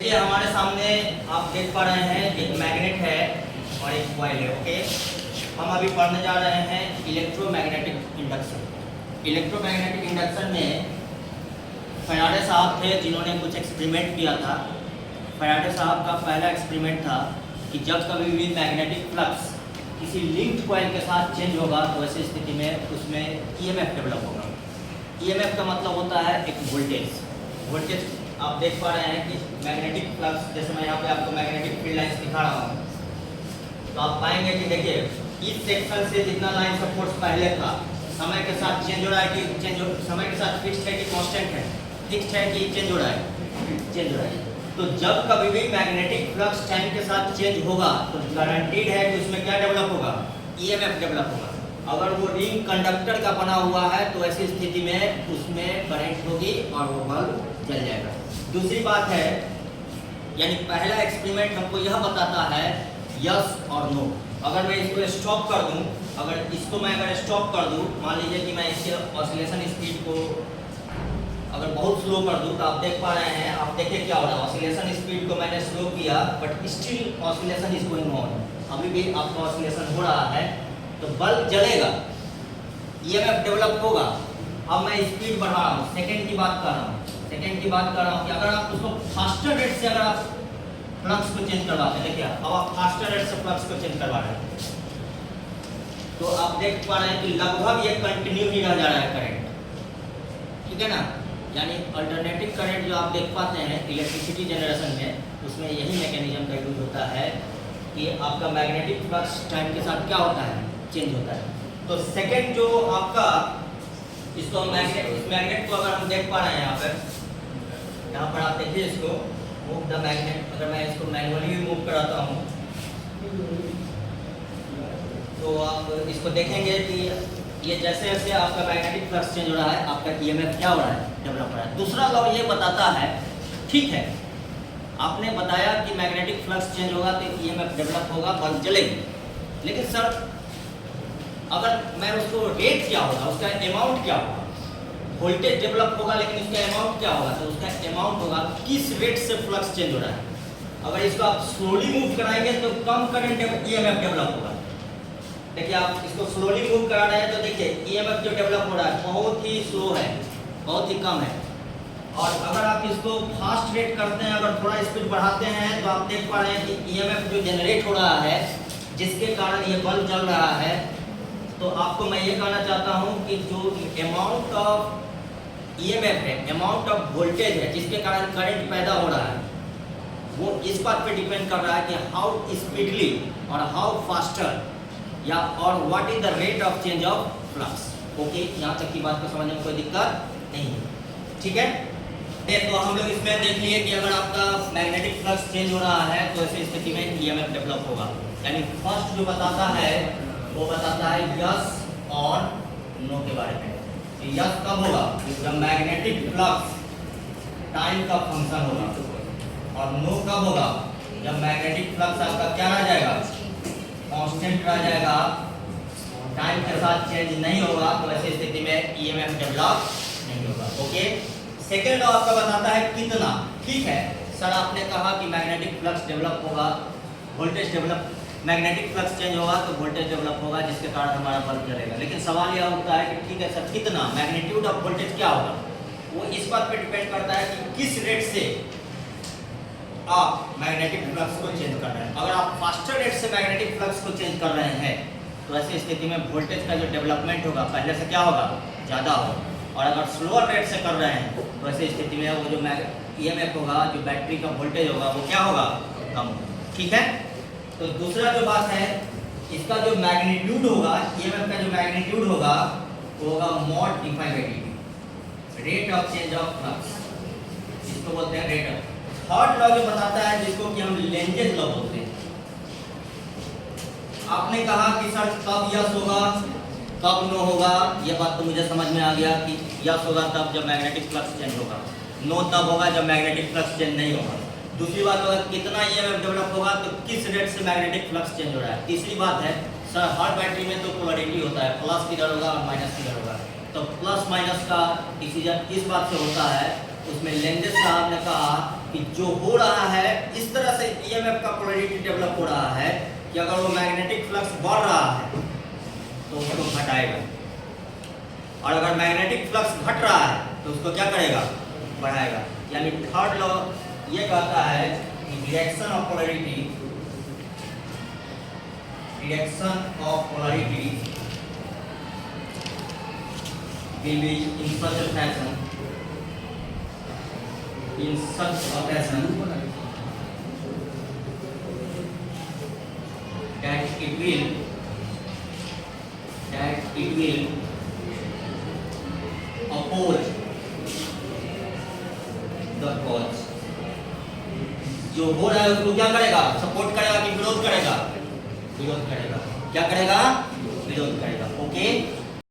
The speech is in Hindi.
देखिए हमारे सामने आप देख पा रहे हैं एक मैग्नेट है और एक कॉइल है। ओके, हम अभी पढ़ने जा रहे हैं इलेक्ट्रोमैग्नेटिक इंडक्शन। इलेक्ट्रोमैग्नेटिक इंडक्शन में फैराडे साहब थे जिन्होंने कुछ एक्सपेरिमेंट किया था। फैराडे साहब का पहला एक्सपेरिमेंट था कि जब कभी भी मैग्नेटिक फ्लक्स किसी लिंक्ड कॉइल के साथ चेंज होगा तो ऐसी स्थिति में उसमें ईएमएफ डेवलप होगा। ईएमएफ का मतलब होता है एक वोल्टेज आप देख पा रहे हैं कि मैग्नेटिक फ्लक्स, जैसे मैं यहाँ पे आपको मैग्नेटिक फील्ड लाइन्स दिखा रहा हूँ, तो आप पाएंगे कि देखिए इस सेक्शन से जितना लाइन का फोर्स पहले था समय के साथ चेंज हो रहा है कि समय के साथ फिक्स्ड है कि कांस्टेंट है, फिक्स्ड है कि चेंज हो रहा है, चेंज हो रहा है। तो जब कभी भी मैग्नेटिक फ्लक्स टाइम के साथ चेंज होगा तो गारंटीड है कि उसमें क्या डेवलप होगा, ईएमएफ डेवलप होगा। अगर वो रिंग कंडक्टर का बना हुआ है तो ऐसी स्थिति में उसमें करंट होगी और वो बल्ब जल जाएगा। दूसरी बात है, यानी पहला एक्सपेरिमेंट हमको यह बताता है यस और नो। अगर मैं इसको स्टॉप कर दूं, अगर इसको मैं स्टॉप कर दूं, मान लीजिए कि मैं इसके ऑसिलेशन स्पीड को अगर बहुत स्लो कर दूं, तो आप देख पा रहे हैं, आप देखिए क्या हो रहा है। ऑसिलेशन स्पीड को मैंने स्लो किया but still oscillation is going on, अभी भी आपका ऑसिलेशन हो रहा है, तो बल्ब जलेगा, ईएमएफ डेवलप होगा। अब मैं स्पीड बढ़ा रहा हूँ, सेकेंड की बात कर रहा हूँ, कि अगर आप उसको फास्टर रेट से अगर आप फ्लक्स को चेंज करवाते हैं, देखिए अब आप फास्टर रेट से फ्लक्स को चेंज करवा रहे हैं, तो आप देख पा रहे हैं कि लगभग ये कंटिन्यू ही रह जा रहा है करंट, ठीक है ना। यानी अल्टरनेटिव करंट जो आप देख पाते हैं इलेक्ट्रिसिटी जनरेशन में, उसमें यही मैकेनिज्म का यूज होता है कि आपका मैग्नेटिक फ्लक्स टाइम के साथ क्या होता है, चेंज होता है। तो सेकेंड जो आपका इसको मैग्नेट को अगर हम देख पा रहे हैं यहाँ पर आप देखिए इसको मूव द मैग्नेट। अगर मैं इसको मैनुअली भी मूव कराता हूँ तो आप इसको देखेंगे कि ये जैसे जैसे आपका मैग्नेटिक फ्लक्स चेंज हो रहा है, आपका ईएमएफ क्या हो रहा है, डेवलप हो रहा है। दूसरा लॉ ये बताता है, ठीक है आपने बताया कि मैग्नेटिक फ्लक्स चेंज होगा तो ईएमएफ डेवलप होगा, बल्ब जलेगी, लेकिन सर अगर मैं उसको रेट क्या होगा, उसका अमाउंट क्या होगा, वोल्टेज डेवलप होगा लेकिन उसका अमाउंट क्या होगा, तो उसका अमाउंट होगा किस रेट से फ्लक्स चेंज हो रहा है। अगर इसको आप स्लोली मूव कराएंगे तो कम करंट ईएमएफ डेवलप होगा। देखिए आप इसको स्लोली मूव करा रहे हैं तो देखिए ईएमएफ जो डेवलप हो रहा है बहुत ही स्लो है, बहुत ही कम है। और अगर आप इसको फास्ट रेट करते हैं, अगर थोड़ा स्पीड बढ़ाते हैं, तो आप देख पा रहे हैं कि ईएमएफ जो जनरेट हो रहा है जिसके कारण ये बल्ब जल रहा है। तो आपको मैं ये कहना चाहता हूँ कि जो अमाउंट ऑफ ईएमएफ है, अमाउंट ऑफ वोल्टेज है जिसके कारण करंट पैदा हो रहा है, वो इस बात पे डिपेंड कर रहा है कि हाउ स्पीडली और हाउ फास्टर या और what is the rate of change of flux. Okay, यहाँ तक की बात को समझने में कोई दिक्कत नहीं है, ठीक है। तो हम लोग इसमें देख लिए कि अगर आपका मैग्नेटिक फ्लक्स चेंज हो रहा है तो ऐसी स्थिति में ईएमएफ डेवलप होगा। यानी फर्स्ट जो बताता है वो बताता है यस और नो के बारे में। यस कब होगा, जब मैग्नेटिक फ्लक्स टाइम का फंक्शन होगा, और नो कब होगा, जब मैग्नेटिक फ्लक्स आपका क्या रह जाएगा, कांस्टेंट रह जाएगा, टाइम के साथ चेंज नहीं होगा, तो ऐसी स्थिति में ईएमएफ डेवलप नहीं होगा। ओके, सेकेंड लॉ आपका बताता है कितना, ठीक है सर आपने कहा कि मैग्नेटिक फ्लक्स डेवलप होगा, voltage develop, magnetic flux change होगा तो वोल्टेज डेवलप होगा जिसके कारण हमारा बल्ब जलेगा। लेकिन सवाल यह होता है कि ठीक है सर कितना, मैग्नीट्यूड ऑफ वोल्टेज क्या होगा, वो इस बात पे डिपेंड करता है कि किस रेट से आप मैग्नेटिक फ्लक्स को चेंज कर रहे हैं। अगर आप फास्टर रेट से मैग्नेटिक फ्लक्स को चेंज कर रहे हैं तो ऐसी स्थिति में वोल्टेज का जो डेवलपमेंट होगा पहले से क्या होगा, ज़्यादा होगा। और अगर स्लोअर रेट से कर रहे हैं तो ऐसी स्थिति में वो जो ईएमएफ होगा, जो बैटरी का वोल्टेज होगा, वो क्या होगा, कम होगा, ठीक है। तो दूसरा जो बात है, इसका जो मैग्नीट्यूड होगा, ईएमएफ का जो मैग्नीट्यूड होगा वो होगा mod D phi by D, rate of change of flux, इसको बोलते हैं रेट ऑफ। थर्ड लॉ जो बताता है जिसको कि हम लेंजेस लॉ बोलते हैं। आपने कहा कि सर कब यस होगा कब नो होगा, ये बात तो मुझे समझ में आ गया कि यस होगा तब जब मैग्नेटिक फ्लक्स चेंज होगा, नो तब होगा जब मैग्नेटिक फ्लक्स चेंज नहीं होगा। दूसरी बात होगा कितना ईएमएफ डेवलप होगा, तो किस रेट से मैग्नेटिक फ्लक्स चेंज हो रहा है। तीसरी बात है सर हर बैटरी में तो पोलैरिटी होता है, प्लस किधर होगा और माइनस किधर होगा, तो प्लस माइनस का डिसीजन इस बात से होता है, उसमें लेंजेस साहब ने कहा कि जो हो रहा है इस तरह से ईएमएफ का पोलैरिटी डेवलप हो रहा है कि अगर वो मैग्नेटिक फ्लक्स बढ़ रहा है तो उसको घटाएगा, और अगर मैग्नेटिक फ्लक्स घट रहा है तो उसको क्या करेगा, बढ़ाएगा। यानी थर्ड लॉ ये कहता है कि direction of polarity will be in such a fashion that it will oppose the cause। जो हो रहा है उसको क्या करेगा, सपोर्ट करेगा कि विरोध करेगा, विरोध करेगा। क्या करेगा, विरोध करेगा। ओके।